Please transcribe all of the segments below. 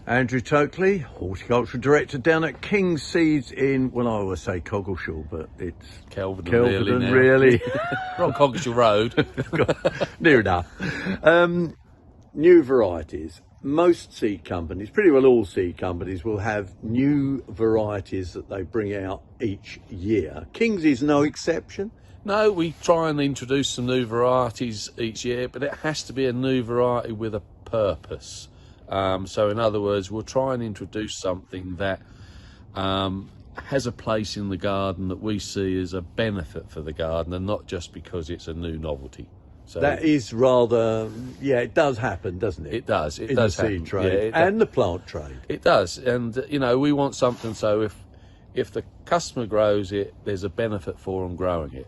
Andrew Tokely, Horticultural Director down at King's Seeds in, well, I always say Coggleshall, but it's Kelvedon really. We're on Coggleshall Road. Near enough. New varieties. Most seed companies, pretty well all seed companies, will have new varieties that they bring out each year. King's is no exception. No, we try and introduce some new varieties each year, but it has to be a new variety with a purpose. So in other words, we'll try and introduce something that has a place in the garden that we see as a benefit for the garden, and not just because it's a new novelty. So that is rather, yeah, it does happen, doesn't it? It does. It in does the seed happen. trade and the plant trade. It does, and we want something so if the customer grows it, there's a benefit for them growing it.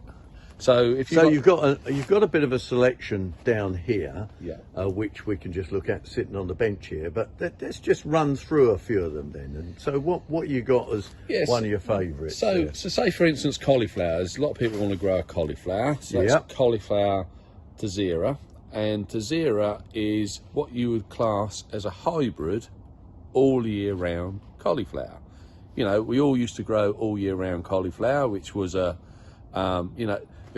So you've got a bit of a selection down here, which we can just look at sitting on the bench here. But let's just run through a few of them then. And so what you got as one of your favourites? So say for instance cauliflowers. A lot of people want to grow a cauliflower. So that's cauliflower Tazera, and Tazera is what you would class as a hybrid all year round cauliflower. We all used to grow all year round cauliflower, which was the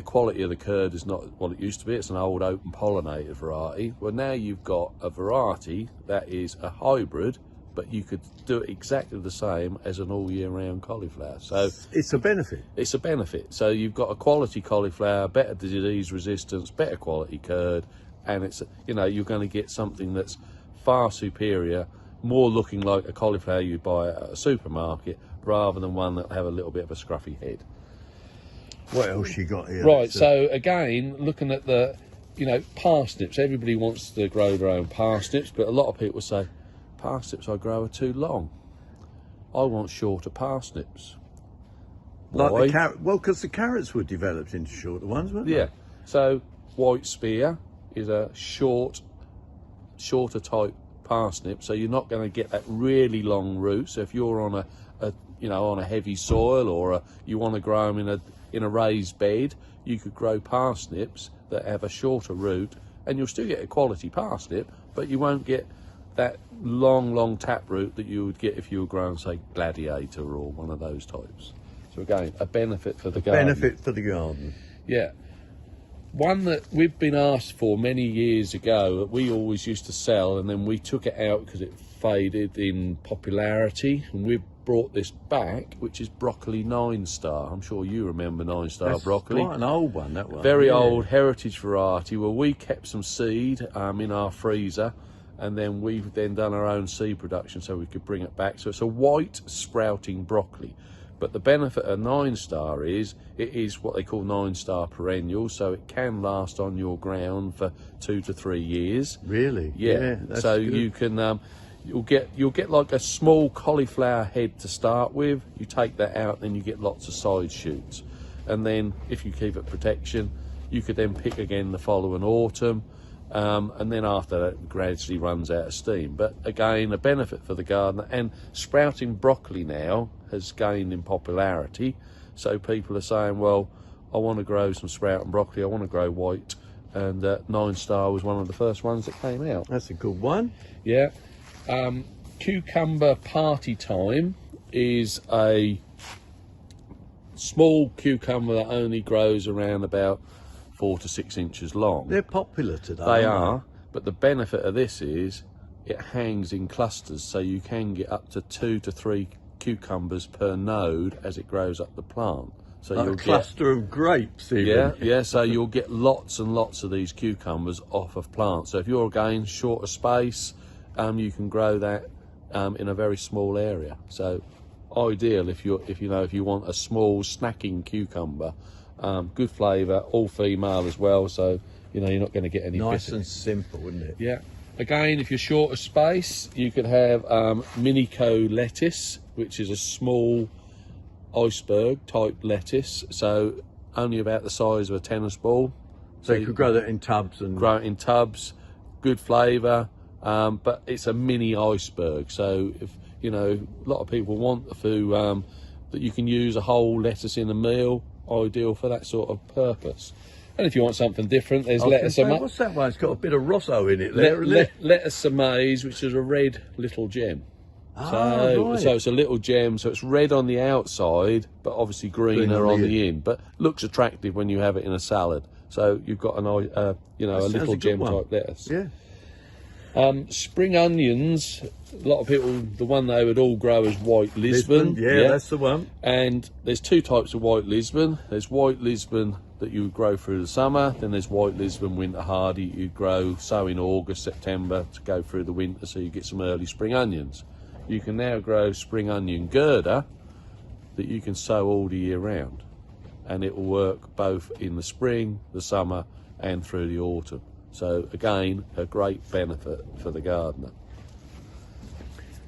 quality of the curd is not what it used to be. It's an old open pollinated variety. Well, now you've got a variety that is a hybrid, but you could do it exactly the same as an all year round cauliflower. So it's a benefit. It's a benefit. So you've got a quality cauliflower, better disease resistance, better quality curd, and it's you're going to get something that's far superior, more looking like a cauliflower you buy at a supermarket rather than one that have a little bit of a scruffy head. What else you got here? Right, so again, looking at the, parsnips. Everybody wants to grow their own parsnips, but a lot of people say, parsnips I grow are too long. I want shorter parsnips. Like Why? the carrot? Well, because the carrots were developed into shorter ones, weren't they? Yeah. So white spear is a shorter type parsnip, so you're not going to get that really long root. So if you're on on a heavy soil, or you want to grow them in a raised bed, you could grow parsnips that have a shorter root, and you'll still get a quality parsnip, but you won't get that long taproot that you would get if you were growing, say, Gladiator or one of those types. So again, a benefit for the garden. Benefit for the garden. Yeah. One that we've been asked for many years ago, that we always used to sell, and then we took it out because it faded in popularity, and we've brought this back, which is broccoli 9-star. I'm sure you remember 9-star broccoli. Quite an old one, that one. Very old heritage variety. Well, we kept some seed in our freezer, and then we've then done our own seed production so we could bring it back. So it's a white sprouting broccoli. But the benefit of 9-star is it is what they call 9-star perennial, so it can last on your ground for 2 to 3 years. Really? Yeah. That's so good. you can you'll get like a small cauliflower head to start with. You take that out, then you get lots of side shoots, and then if you keep it protection, you could then pick again the following autumn. And then after that it gradually runs out of steam. But again, a benefit for the gardener. And sprouting broccoli now has gained in popularity, so people are saying, well, I want to grow some sprouting broccoli, I want to grow white, and 9-star was one of the first ones that came out. That's a good one. Yeah. Cucumber Party Time is a small cucumber that only grows around about 4 to 6 inches long. They're popular today. They are, but the benefit of this is it hangs in clusters, so you can get up to 2 to 3 cucumbers per node as it grows up the plant. So like you'll a cluster of grapes, even. Yeah. So you'll get lots and lots of these cucumbers off of plants. So if you're again shorter space, you can grow that in a very small area. So ideal if you want a small snacking cucumber. Good flavour, all female as well, so you're not going to get any nice bitter. And simple, isn't it? Yeah. Again, if you're short of space, you could have Minico lettuce, which is a small iceberg type lettuce, so only about the size of a tennis ball. So you could grow that in tubs and grow it in tubs. Good flavour, but it's a mini iceberg. So if a lot of people want the food that you can use a whole lettuce in a meal, ideal for that sort of purpose. And if you want something different, there's lettuce and what's that one? It's got a bit of Rosso in it there, lettuce and maize, which is a red little gem. So it's a little gem, so it's red on the outside, but obviously greener on the in. But looks attractive when you have it in a salad. So you've got a little gem type lettuce. Yeah. Spring onions. A lot of people, the one they would all grow is white Lisbon. Yeah, that's the one. And there's two types of white Lisbon. There's white Lisbon that you would grow through the summer. Then there's white Lisbon winter hardy you grow in August, September to go through the winter, so you get some early spring onions. You can now grow spring onion girder that you can sow all the year round, and it will work both in the spring, the summer, and through the autumn. So again, a great benefit for the gardener.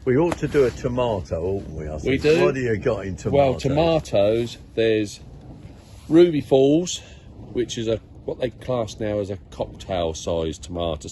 We ought to do a tomato, oughtn't we? I think. We do. What do you got in tomatoes? Well, tomatoes, there's Ruby Falls, which is what they class now as a cocktail-sized tomato.